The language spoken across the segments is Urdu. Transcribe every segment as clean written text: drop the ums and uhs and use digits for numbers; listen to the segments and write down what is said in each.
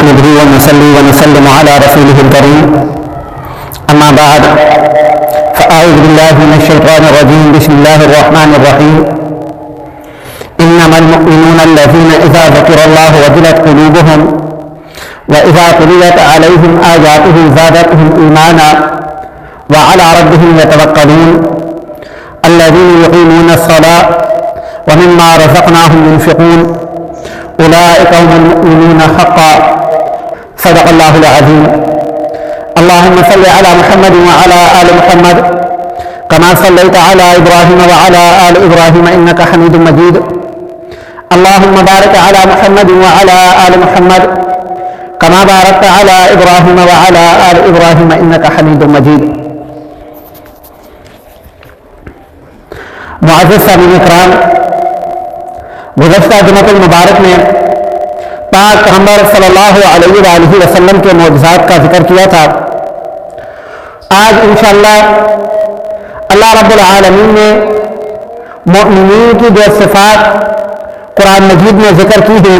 نحمده ونصلي ونسلم على رسوله الكريم أما بعد فأعوذ بالله من الشيطان الرجيم بسم الله الرحمن الرحيم إنما المؤمنون الذين إذا ذكر الله وجلت قلوبهم وإذا تليت عليهم آياته زادتهم إيمانا وعلى ربهم يتوكلون الذين يقيمون الصلاة ومما رزقناهم ينفقون أولئك هم المؤمنون حقا صدق الله العظيم اللهم صل على محمد وعلى آل محمد كما صليت على إبراهيم وعلى آل إبراهيم إنك حميد مجيد اللهم بارك على محمد وعلى آل محمد كما باركت على إبراهيم وعلى آل إبراهيم إنك حميد مجيد معزز سامعین اکرام، گزشتہ جمعۃ المبارک میں پاک پیغمبر صلی اللہ علیہ وآلہ وسلم کے معجزات کا ذکر کیا تھا۔ آج انشاءاللہ اللہ رب العالمین نے مؤمنین کی جو صفات قرآن مجید میں ذکر کی ہیں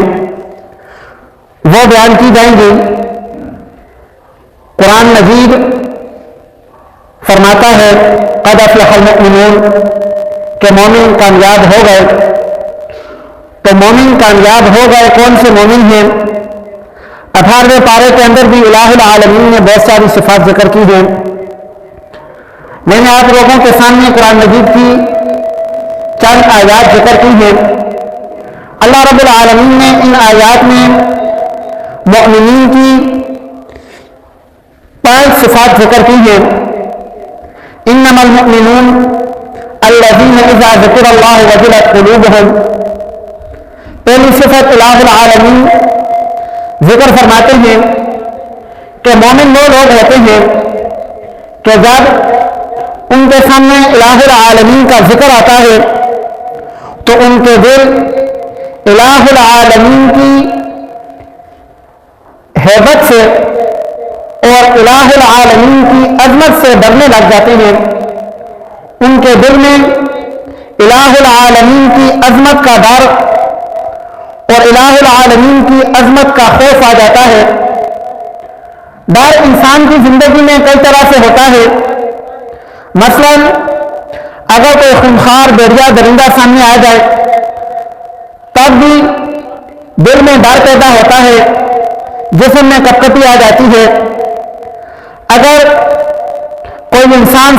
وہ بیان کی جائیں گی۔ قرآن مجید فرماتا ہے قد افلح المؤمنون کہ مومن کامیاب ہو گئے۔ تو مومن کامیاب ہو گئے کون سے مومن ہیں؟ 18ویں پارے کے اندر بھی الہ العالمین نے بہت ساری صفات ذکر کی ہیں۔ میں نے آپ لوگوں کے سامنے قرآن مجید کی چند آیات ذکر کی ہیں۔ اللہ رب العالمین نے ان آیات میں مؤمنین کی 5 صفات ذکر کی ہیں۔ انما المؤمنون الذین اذا ذکر اللہ وجلت قلوبهم، پہلی صفت الہ العالمین ذکر فرماتے ہیں کہ مومن وہ لوگ ہوتے ہیں کہ جب ان کے سامنے الہ العالمین کا ذکر آتا ہے تو ان کے دل الہ العالمین کی ہیبت سے اور الہ العالمین کی عظمت سے ڈرنے لگ جاتے ہیں۔ ان کے دل میں الہ العالمین کی عظمت کا ڈر اور الہ العالمین کی عظمت کا خوف آ جاتا ہے۔ ڈر انسان کی زندگی میں کئی طرح سے ہوتا ہے۔ مثلا اگر کوئی خونخوار بھیڑیا درندہ سامنے آ جائے تب بھی دل میں ڈر پیدا ہوتا ہے، جسم میں کپکپی آ جاتی ہے۔ اگر کوئی انسان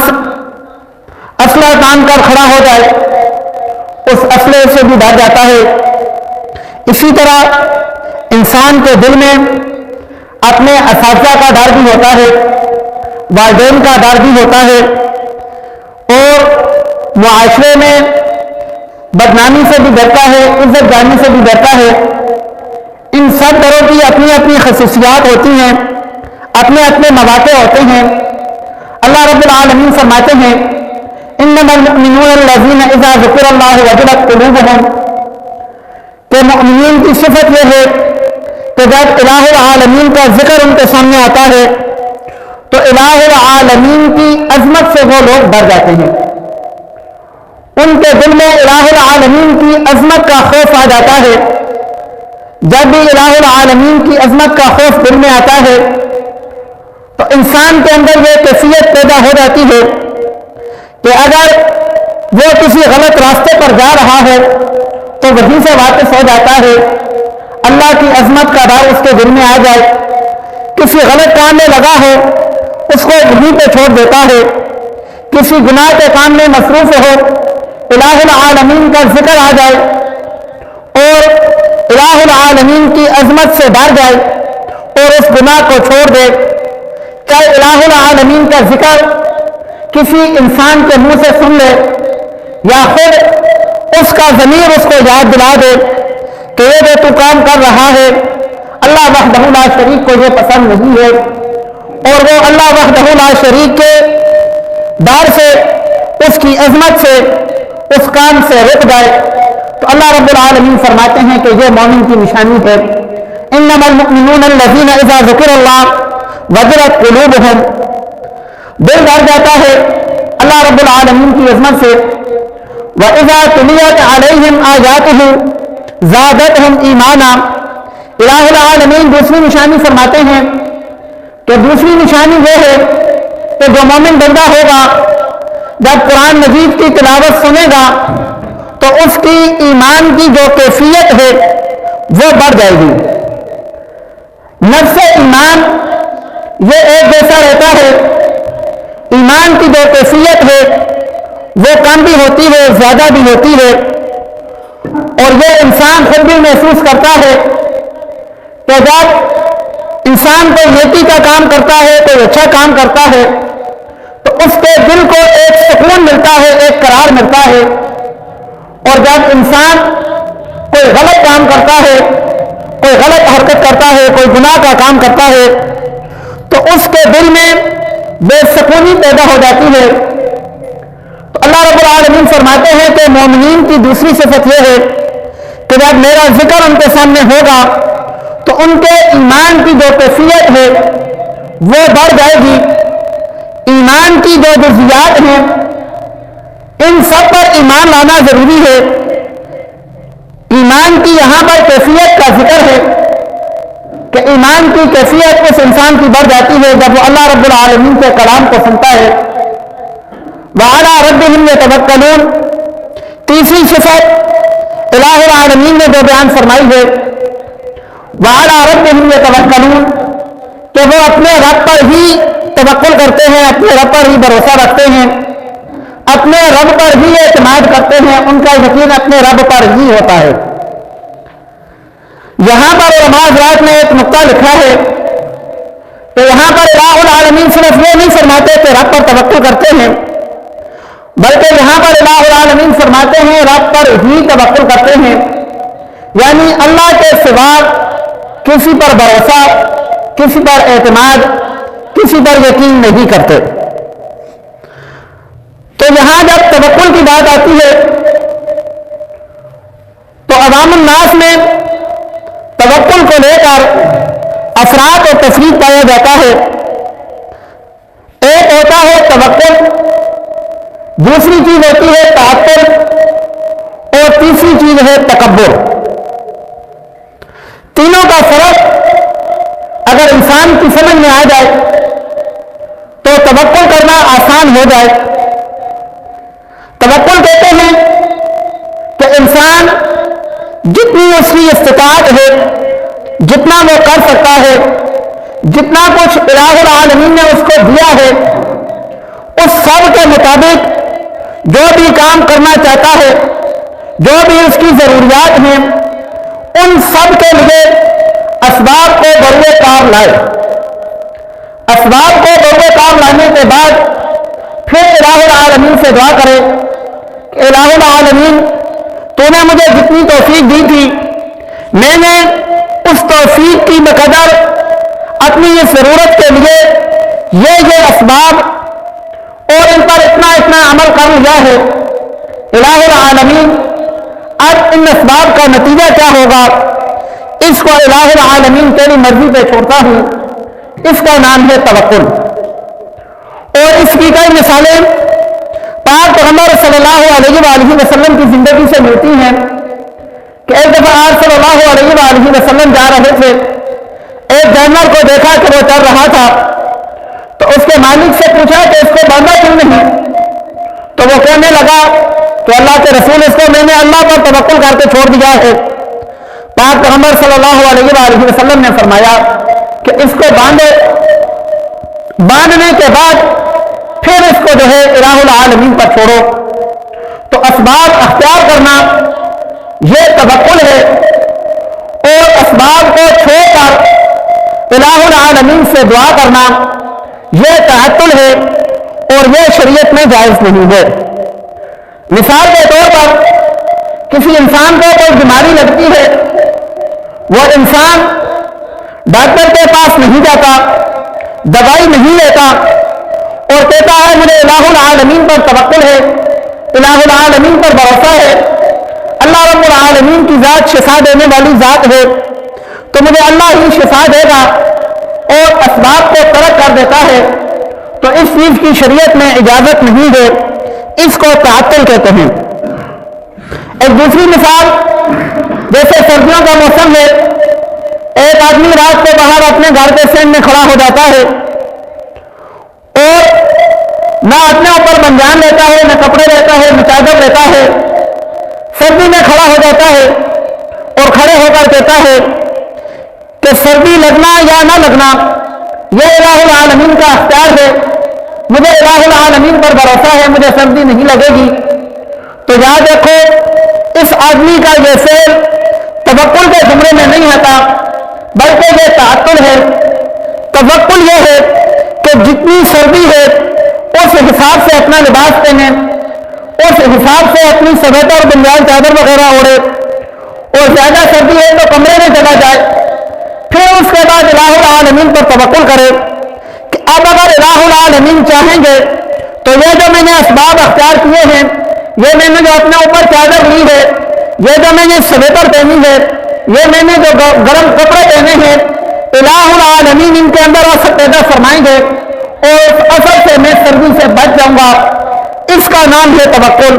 اسلحہ تان کر کھڑا ہو جائے اس اسلحے سے بھی ڈر جاتا ہے۔ اسی طرح انسان کے دل میں اپنے اساتذہ کا ڈر بھی ہوتا ہے، والدین کا ڈر بھی ہوتا ہے، اور معاشرے میں بدنامی سے بھی ڈرتا ہے، عزت جانی سے بھی ڈرتا ہے۔ ان سب ڈروں کی اپنی اپنی خصوصیات ہوتی ہیں، اپنے اپنے مواقع ہوتے ہیں۔ اللہ رب العالمین فرماتے ہیں انما المؤمنون الذین اذا ذکر اللہ وجلت قلوبهم، کہ مؤمنین کی صفت یہ ہے کہ جب الہ العالمین کا ذکر ان کے سامنے آتا ہے تو الہ العالمین کی عظمت سے وہ لوگ ڈر جاتے ہیں۔ ان کے دل میں الہ العالمین کی عظمت کا خوف آ جاتا ہے۔ جب بھی الہ العالمین کی عظمت کا خوف دل میں آتا ہے تو انسان کے اندر یہ کیفیت پیدا ہو جاتی ہے کہ اگر وہ کسی غلط راستے پر جا رہا ہے تو وہیں سے واپس ہو جاتا ہے۔ اللہ کی عظمت کا ڈر اس کے دل میں آ جائے، کسی غلط کام میں لگا ہو اس کو وہیں پہ چھوڑ دیتا ہے، کسی گناہ کے کام میں مصروف ہو الہ العالمین کا ذکر آ جائے اور الہ العالمین کی عظمت سے ڈر جائے اور اس گناہ کو چھوڑ دے۔ چاہے الہ العالمین کا ذکر کسی انسان کے منہ سے سن لے یا خود اس کا ضمیر اس کو یاد دلا دے کہ یہ جو تو کام کر رہا ہے اللہ وحدہ لا شریک کو یہ پسند نہیں ہے، اور وہ اللہ وحدہ لا شریک کے ڈر سے، اس کی عظمت سے، اس کام سے رک جائے تو اللہ رب العالمین فرماتے ہیں کہ یہ مومن کی نشانی ہے۔ انما المؤمنون الذین اذا ذکر اللہ وجلت قلوبهم، دل ڈر جاتا ہے اللہ رب العالمین کی عظمت سے۔ وَإِذَا تُلِيَتْ عَلَيْهِمْ آيَاتُهُ زَادَتْهُمْ إِيمَانًا، الہ العالمین دوسری نشانی فرماتے ہیں کہ دوسری نشانی یہ ہے کہ جو مومن بندہ ہوگا جب قرآن مجید کی تلاوت سنے گا تو اس کی ایمان کی جو کیفیت ہے وہ بڑھ جائے گی. نفس ایمان یہ ایک جیسا رہتا ہے, ایمان کی جو کیفیت ہے وہ کم بھی ہوتی ہے زیادہ بھی ہوتی ہے, اور یہ انسان خود بھی محسوس کرتا ہے کہ جب انسان کوئی نیکی کا کام کرتا ہے, کوئی اچھا کام کرتا ہے تو اس کے دل کو ایک سکون ملتا ہے, ایک قرار ملتا ہے, اور جب انسان کوئی غلط کام کرتا ہے, کوئی غلط حرکت کرتا ہے, کوئی گناہ کا کام کرتا ہے تو اس کے دل میں بے سکونی پیدا ہو جاتی ہے. تو اللہ رب العالمین فرماتے ہیں کہ مومنین کی دوسری صفت یہ ہے کہ جب میرا ذکر ان کے سامنے ہوگا تو ان کے ایمان کی جو کیفیت ہے وہ بڑھ جائے گی. ایمان کی جو جزیات ہیں ان سب پر ایمان لانا ضروری ہے. ایمان کی یہاں پر کیفیت کا ذکر ہے کہ ایمان کی کیفیت اس انسان کی بڑھ جاتی ہے جب وہ اللہ رب العالمین کے کلام کو سنتا ہے. وَعَلَىٰ رَبِّهِمْ يَتَوَكَّلُونَ تیسری صفت الہ العالمین نے جو بیان فرمائی ہے وَعَلَىٰ رَبِّهِمْ يَتَوَكَّلُونَ کہ وہ اپنے رب پر ہی توکل کرتے ہیں, اپنے رب پر ہی بھروسہ رکھتے ہیں, اپنے رب پر ہی اعتماد کرتے ہیں, ان کا یقین اپنے رب پر ہی ہوتا ہے. یہاں پر علماء حضرات نے ایک نقطہ لکھا ہے کہ یہاں پر الہ العالمین صرف یہ نہیں فرماتے کہ رب پر توکل کرتے ہیں, بلکہ یہاں پر الہ العالمین فرماتے ہیں رب پر ہی توکل کرتے ہیں, یعنی اللہ کے سوا کسی پر بھروسہ, کسی پر اعتماد, کسی پر یقین نہیں کرتے. تو یہاں جب توکل کی بات آتی ہے تو عوام الناس میں توکل کو لے کر افراد اور تفریق پایا جاتا ہے. ایک ہوتا ہے توکل, دوسری چیز ہوتی ہے تعطل, اور تیسری چیز ہے تکبر. تینوں کا فرق اگر انسان کی سمجھ میں آ جائے تو توکل کرنا آسان ہو جائے. توکل کہتے ہیں کہ انسان جتنی اس کی استطاعت ہے, جتنا وہ کر سکتا ہے, جتنا کچھ الہ العالمین نے اس کو دیا ہے, اس سب کے مطابق جو بھی کام کرنا چاہتا ہے, جو بھی اس کی ضروریات ہیں, ان سب کے لیے اسباب کو بروئے کار لائے. اسباب کو بروئے کار لانے کے بعد پھر الہ العالمین سے دعا کرے کہ الہ العالمین تو نے مجھے جتنی توفیق دی تھی میں نے اس توفیق کی بقدر اپنی اس ضرورت کے لیے یہ اسباب اور ان پر اتنا عمل کر لیا ہے. الہ العالمین اب ان اسباب کا نتیجہ کیا ہوگا اس کو الہ العالمین تیری مرضی پہ چھوڑتا ہوں. اس کا نام ہے توکل. اور اس کی کئی مثالیں پاک پیغمبر صلی اللہ علیہ وآلہ وسلم کی زندگی سے ملتی ہیں کہ ایک دفعہ آپ صلی اللہ علیہ وآلہ وسلم جا رہے تھے, ایک جانور کو دیکھا کہ وہ چل رہا تھا, تو اس کے مالک سے پوچھا کہ اس کو باندھا کیوں نہیں؟ تو وہ کہنے لگا کہ اللہ کے رسول اس کو میں نے اللہ پر توکل کر کے چھوڑ دیا ہے. پاک پیغمبر صلی اللہ علیہ وآلہ وسلم نے فرمایا کہ اس کو باندھنے کے بعد پھر اس کو جو ہے الہ العالمین پر چھوڑو. تو اسباب اختیار کرنا یہ توکل ہے, اور اسباب کو چھوڑ کر الہ العالمین سے دعا کرنا یہ تعطل ہے, اور یہ شریعت میں جائز نہیں ہے. مثال کے طور پر کسی انسان کو کوئی بیماری لگتی ہے, وہ انسان ڈاکٹر کے پاس نہیں جاتا, دوائی نہیں لیتا, اور کہتا ہے مجھے الہ العالمین پر توکل ہے, الہ العالمین پر بھروسہ ہے, اللہ رب العالمین کی ذات شفا دینے والی ذات ہے, تو مجھے اللہ ہی شفا دے گا, اور اسباب کو ترک کر دیتا ہے. تو اس چیز کی شریعت میں اجازت نہیں ہے, اس کو تعطل کہتے ہیں. ایک دوسری مثال, جیسے سردیوں کا موسم ہے, ایک آدمی رات کو باہر اپنے گھر کے سین میں کھڑا ہو جاتا ہے اور نہ اپنے اوپر بنجان لیتا ہے، نہ کپڑے لیتا ہے، نہ چادر لیتا ہے، سردی میں کھڑا ہو جاتا ہے اور کھڑے ہو کر کہتا ہے کہ سردی لگنا یا نہ لگنا یہ الہ العالمین کا اختیار ہے، مجھے الہ العالمین پر بھروسہ ہے، مجھے سردی نہیں لگے گی۔ تو یاد رکھو اس آدمی کا یہ فعل توکل کے زمرے میں نہیں آتا، بلکہ یہ تعطل ہے۔ توکل یہ ہے کہ جتنی سردی ہے اس حساب سے اپنا لباس پہنے، اس حساب سے اپنی سویٹر بنیاد چادر وغیرہ اوڑھے، اور زیادہ سردی ہے تو کمرے میں چلا جائے، پھر اس کے بعد الہ العالمین پر توکل کرے کہ اب اگر الہ العالمین چاہیں گے تو یہ جو میں نے اسباب اختیار کیے ہیں، یہ میں نے جو اپنے اوپر چادر لی ہے، یہ جو میں نے سویٹر پہنی ہے، یہ میں نے جو گرم کپڑے پہنے ہیں، الہ العالمین ان کے اندر اثر پیدا فرمائیں گے اور اس اثر سے میں سردی سے بچ جاؤں گا۔ اس کا نام ہے توکل۔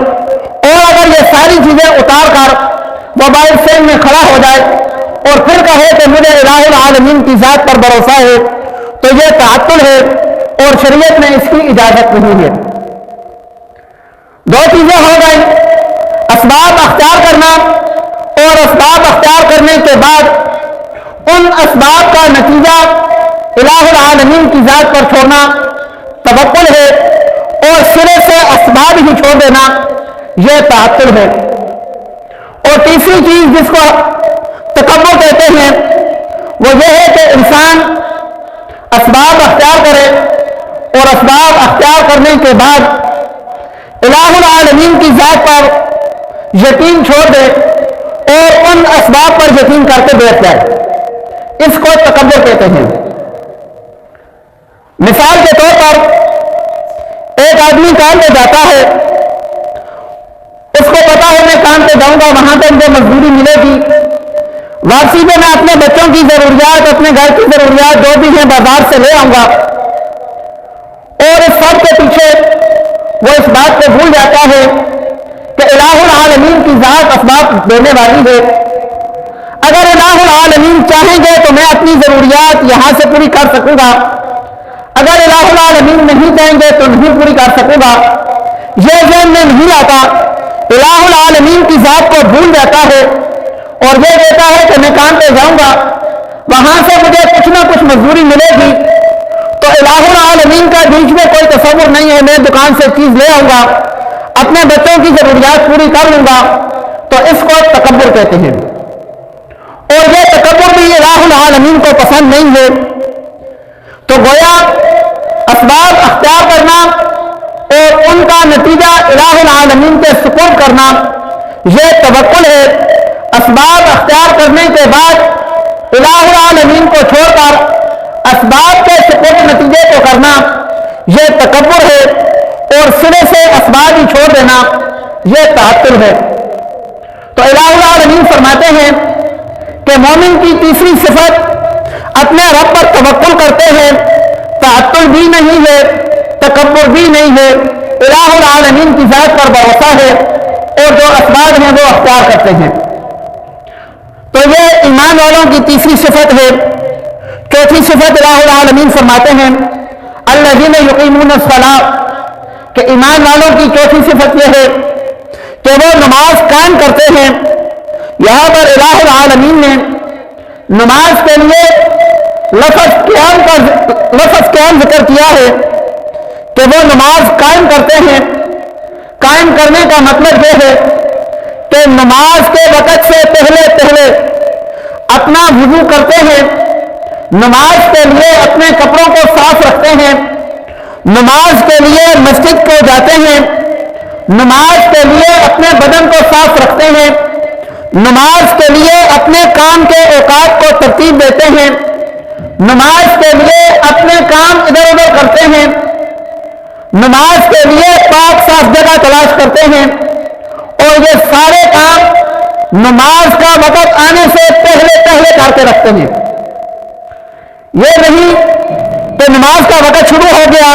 اور اگر یہ ساری چیزیں اتار کر موبائل فون میں کھڑا ہو جائے اور پھر کہے کہ مجھے الہ العالمین کی ذات پر بھروسہ ہے، تو یہ تعطل ہے اور شریعت میں اس کی اجازت نہیں ہے۔ دو چیزیں ہو گئی، اسباب اختیار کرنا اور اسباب اختیار کرنے کے بعد ان اسباب کا نتیجہ الہ العالمین کی ذات پر چھوڑنا توکل ہے، اور سرے سے اسباب ہی چھوڑ دینا یہ تعطل ہے۔ اور تیسری چیز جس کو تکبر کہتے ہیں وہ یہ ہے کہ انسان اسباب اختیار کرے اور اسباب اختیار کرنے کے بعد الہ العالمین کی ذات پر یقین چھوڑ دے اور ان اسباب پر یقین کر کے بیٹھ جائے، اس کو تکبر کہتے ہیں۔ مثال کے طور پر ایک آدمی کام پہ جاتا ہے، اس کو پتا ہے میں کام پہ جاؤں گا، وہاں پہ مجھے مزدوری ملے گی، واپسی پہ میں اپنے بچوں کی ضروریات، اپنے گھر کی ضروریات جو بھی ہیں بازار سے لے آؤں گا، اور اس سب کے پیچھے وہ اس بات کو بھول جاتا ہے کہ الہ العالمین کی ذات اسباب دینے والی ہے۔ اگر الہ العالمین چاہیں گے تو میں اپنی ضروریات یہاں سے پوری کر سکوں گا، اگر الہ العالمین نہیں چاہیں گے تو نہیں پوری کر سکوں گا۔ یہ ذہن میں نہیں آتا، الہ العالمین کی ذات کو بھول جاتا ہے اور یہ کہتا ہے کہ میں کام پہ جاؤں گا، وہاں سے مجھے کچھ نہ کچھ مزدوری ملے گی، تو الہ العالمین کا بیچ میں کوئی تصور نہیں ہے، میں دکان سے چیز لے آؤں گا، اپنے بچوں کی ضروریات پوری کر لوں گا، تو اس کو تکبر کہتے ہیں۔ اور یہ تکبر بھی الہ العالمین کو پسند نہیں ہے۔ تو گویا اسباب اختیار کرنا اور ان کا نتیجہ الہ العالمین کے سپرد کرنا یہ توکل ہے۔ اسباب اختیار کرنے کے بعد الہ العالمین کو چھوڑ کر اسباب کے سپرد نتیجے کو کرنا یہ تکبر ہے، اور سرے سے اسباب ہی چھوڑ دینا یہ تعطل ہے۔ تو الہ العالمین فرماتے ہیں کہ مومن کی تیسری صفت اپنے رب پر توکل کرتے ہیں، تعطل بھی نہیں ہے، تکبر بھی نہیں ہے، الہ العالمین کی ذات پر بھروسہ ہے اور جو اسباب ہیں وہ اختیار کرتے ہیں۔ تو یہ ایمان والوں کی تیسری صفت ہے۔ چوتھی صفت الہ العالمین فرماتے ہیں الذین یقیمون الصلاۃ، کہ ایمان والوں کی چوتھی صفت یہ ہے کہ وہ نماز قائم کرتے ہیں۔ یہاں پر الہ العالمین نے نماز کے لیے لفظ قیام ذکر کیا ہے کہ وہ نماز قائم کرتے ہیں۔ قائم کرنے کا مطلب یہ ہے کہ نماز کے وقت سے پہلے اپنا وضو کرتے ہیں، نماز کے لیے اپنے کپڑوں کو صاف رکھتے ہیں، نماز کے لیے مسجد کو جاتے ہیں، نماز کے لیے اپنے بدن کو صاف رکھتے ہیں، نماز کے لیے اپنے کام کے اوقات کو ترتیب دیتے ہیں، نماز کے لیے اپنے کام ادھر ادھر کرتے ہیں، نماز کے لیے پاک صاف جگہ تلاش کرتے ہیں، اور یہ سارے کام نماز کا وقت آنے سے پہلے کر کے رکھتے ہیں۔ یہ نہیں کہ نماز کا وقت شروع ہو گیا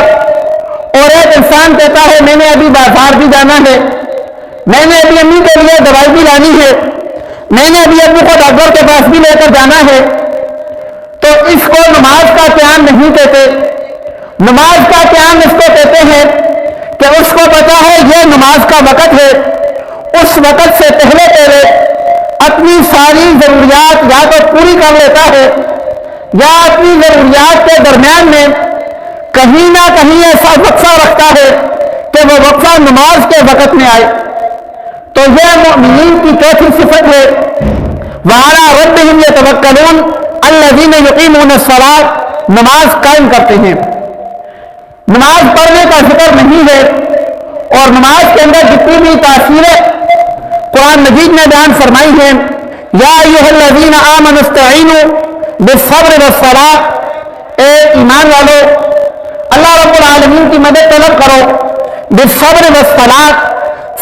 اور ایک انسان کہتا ہے میں نے ابھی بازار بھی جانا ہے، میں نے ابھی امی کے لیے دوائی بھی لانی ہے، میں نے ابھی ابو کو ڈاکٹر کے پاس بھی لے کر جانا ہے، اس کو نماز کا قیام نہیں کہتے. نماز کا قیام اس کو کہتے ہیں کہ اس کو پتا ہے یہ نماز کا وقت ہے، اس وقت سے پہلے اپنی ساری ضروریات یا تو پوری کر لیتا ہے یا اپنی ضروریات کے درمیان میں کہیں نہ کہیں ایسا وقفہ رکھتا ہے کہ وہ وقفہ نماز کے وقت میں آئے. تو یہ مومنین کی چوتھی صفت ہے. وعلی ربہم یتوکلون الذین یقیمون الصلاۃ، نماز قائم کرتے ہیں. نماز پڑھنے کا ذکر نہیں ہے اور نماز کے اندر جتنی بھی تاثیریں قرآن مجید نے بیان فرمائی ہیں، یا ایھا الذین آمنوا استعینوا بالصبر والصلاۃ، اے ایمان والو اللہ رب العالمین کی مدد طلب کرو، بالصبر والصلاۃ،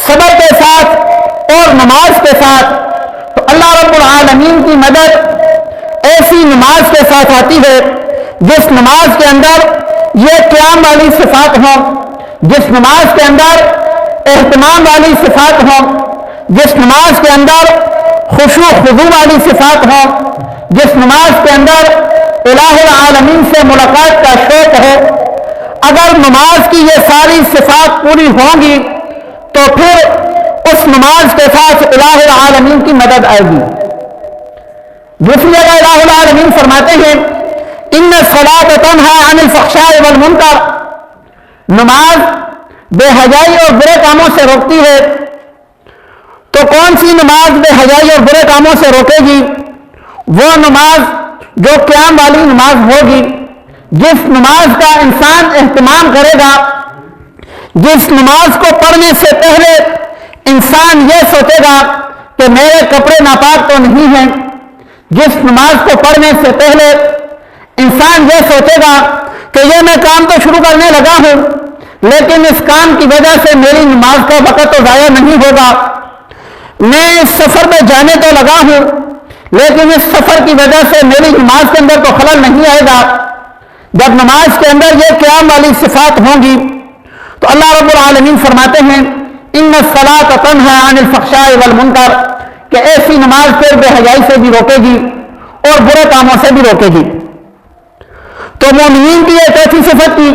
صبر کے ساتھ اور نماز کے ساتھ. تو اللہ رب العالمین کی مدد ایسی نماز کے ساتھ آتی ہے جس نماز کے اندر یہ قیام والی صفات ہوں، جس نماز کے اندر اہتمام والی صفات ہوں، جس نماز کے اندر خشوع خضوع والی صفات ہوں، جس نماز کے اندر الہ العالمین سے ملاقات کا شوق ہو. اگر نماز کی یہ ساری صفات پوری ہوں گی تو پھر اس نماز کے ساتھ الہ العالمین کی مدد آئے گی. دوسری جگہ الہ العالمین فرماتے ہیں ان الصلاۃ تنہی عن الفحشاء والمنکر، نماز بے حیائی اور برے کاموں سے روکتی ہے. تو کون سی نماز بے حیائی اور برے کاموں سے روکے گی؟ وہ نماز جو قیام والی نماز ہوگی، جس نماز کا انسان اہتمام کرے گا، جس نماز کو پڑھنے سے پہلے انسان یہ سوچے گا کہ میرے کپڑے ناپاک تو نہیں ہیں، جس نماز کو پڑھنے سے پہلے انسان یہ سوچے گا کہ یہ میں کام تو شروع کرنے لگا ہوں لیکن اس کام کی وجہ سے میری نماز کا وقت تو ضائع نہیں ہوگا، میں اس سفر میں جانے تو لگا ہوں لیکن اس سفر کی وجہ سے میری نماز کے اندر تو خلل نہیں آئے گا. جب نماز کے اندر یہ قیام والی صفات ہوں گی تو اللہ رب العالمین فرماتے ہیں ان الصلاۃ تنہی عن الفحشاء والمنکر، کہ ایسی نماز پھر بے حیائی سے بھی روکے گی اور برے کاموں سے بھی روکے گی. تو مومنین کی یہ چوتھی صفت کی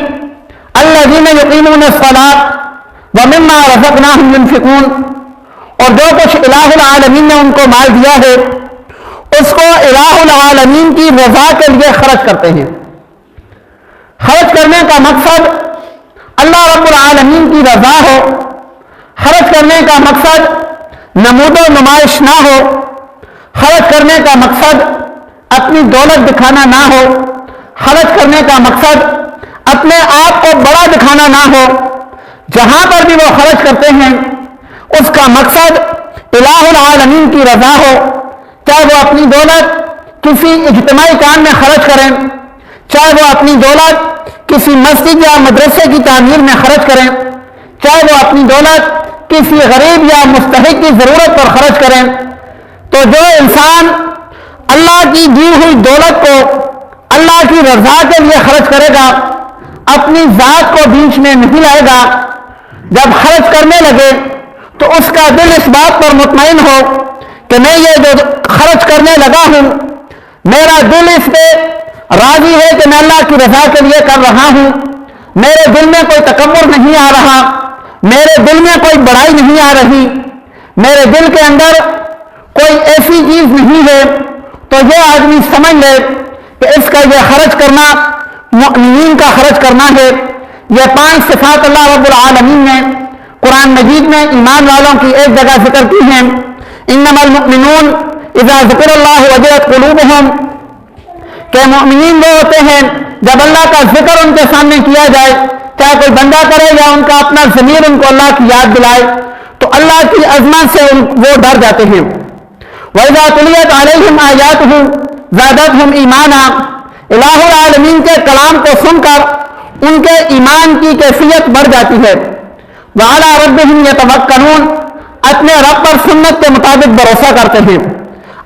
الذین یقیمون الصلاۃ ومما رزقناہم ينفقون، اور جو کچھ الہ العالمین نے ان کو مال دیا ہے اس کو الہ العالمین کی رضا کے لیے خرچ کرتے ہیں. خرچ کرنے کا مقصد اللہ رب العالمین کی رضا ہو، خرچ کرنے کا مقصد نمود و نمائش نہ ہو، خرچ کرنے کا مقصد اپنی دولت دکھانا نہ ہو، خرچ کرنے کا مقصد اپنے آپ کو بڑا دکھانا نہ ہو. جہاں پر بھی وہ خرچ کرتے ہیں اس کا مقصد الہ العالمین کی رضا ہو، چاہے وہ اپنی دولت کسی اجتماعی کام میں خرچ کریں، چاہے وہ اپنی دولت کسی مسجد یا مدرسے کی تعمیر میں خرچ کریں، چاہے وہ اپنی دولت کسی غریب یا مستحق کی ضرورت پر خرچ کریں. تو جو انسان اللہ کی دی ہوئی دولت کو اللہ کی رضا کے لیے خرچ کرے گا، اپنی ذات کو بیچ میں نہیں لائے گا، جب خرچ کرنے لگے تو اس کا دل اس بات پر مطمئن ہو کہ میں یہ جو خرچ کرنے لگا ہوں میرا دل اس پہ راضی ہے کہ میں اللہ کی رضا کے لیے کر رہا ہوں، میرے دل میں کوئی تکبر نہیں آ رہا، میرے دل میں کوئی بڑائی نہیں آ رہی، میرے دل کے اندر کوئی ایسی چیز نہیں ہے. تو یہ آدمی سمجھ لے کہ اس کا یہ خرچ کرنا مؤمنین کا خرچ کرنا ہے. یہ 5 صفات اللہ رب العالمین نے قرآن مجید میں ایمان والوں کی ایک جگہ ذکر کی ہیں. انما المؤمنون اذا ذکر اللہ وجلت قلوبہم، کہ مؤمنین وہ ہوتے ہیں جب اللہ کا ذکر ان کے سامنے کیا جائے، چاہے کوئی بندہ کرے یا ان کا اپنا ضمیر ان کو اللہ کی یاد دلائے تو اللہ کی عظمت سے وہ ڈر جاتے ہیں. وَإِذَا تُلِيَتْ عَلَيْهِمْ آيَاتُهُ زَادَتْهُمْ إِيمَانًا، الہ العالمین کے کلام کو سن کر ان کے ایمان کی کیفیت بڑھ جاتی ہے. وَعَلَىٰ رَبِّهِمْ يَتَوَكَّلُونَ، اپنے رب پر سنت کے مطابق بھروسہ کرتے ہیں.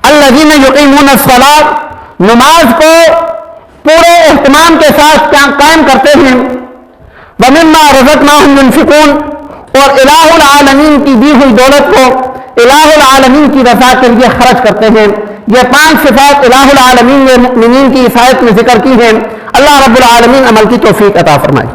الَّذِينَ يُقِيمُونَ الصَّلَاةَ، نماز کو پورے اہتمام کے ساتھ قائم کرتے ہیں. وَمِمَّا رَزَقْنَاهُمْ يُنْفِقُونَ، اور الہ العالمین کی دی ہوئی دولت کو الہ العالمین کی رضا کے لیے خرچ کرتے ہیں. یہ 5 صفات الہ العالمین نے مؤمنین کی عیسائیت میں ذکر کی ہیں. اللہ رب العالمین عمل کی توفیق عطا فرمائے.